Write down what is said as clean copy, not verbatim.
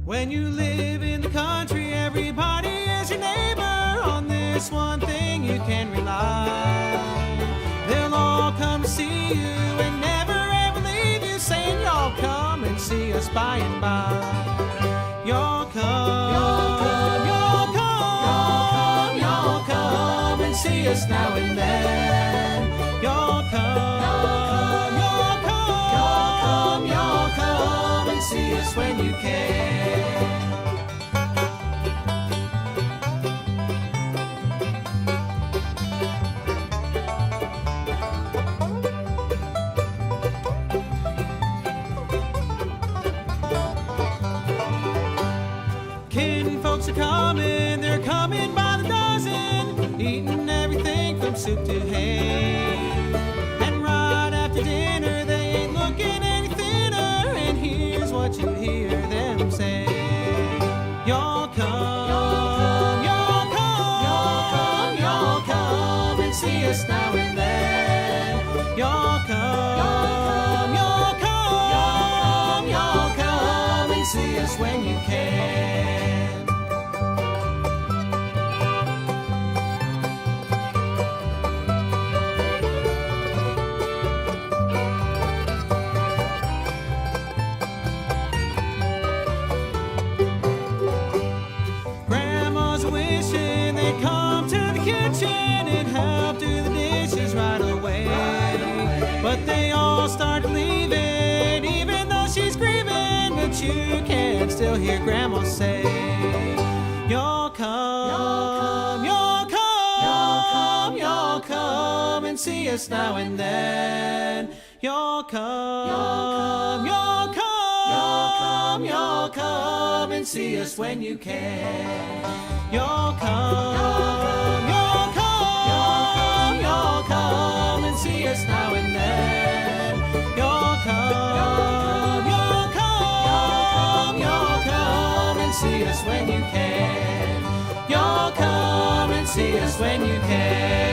When you live in the country, everybody is your neighbor. On this one thing you can rely. They'll all come to see you and never ever leave you, saying y'all come and see us by and by. Y'all come, y'all come, y'all come, y'all come and see us now and then. Y'all come, y'all come, y'all come, y'all come and see us when you can. Folks are coming, they're coming by the dozen, eating everything from soup to hay. And right after dinner, they ain't looking any thinner, and here's what you hear them say. Y'all come, y'all come, y'all come, y'all come, y'all come and see us now and then. Y'all come, y'all come, y'all come, y'all come and see us when you can. Wishing they'd come to the kitchen and help do the dishes right away. But they all start leaving, even though she's grieving. But you can still hear Grandma say, y'all come, y'all come, y'all come, y'all come and see us now and then. Y'all come, y'all come, y'all come, y'all come and see us when you can. Y'all come, y'all come, y'all come, y'all come and see us now and then. Y'all come, y'all come, y'all come and see us when you can. Y'all come and see us when you can.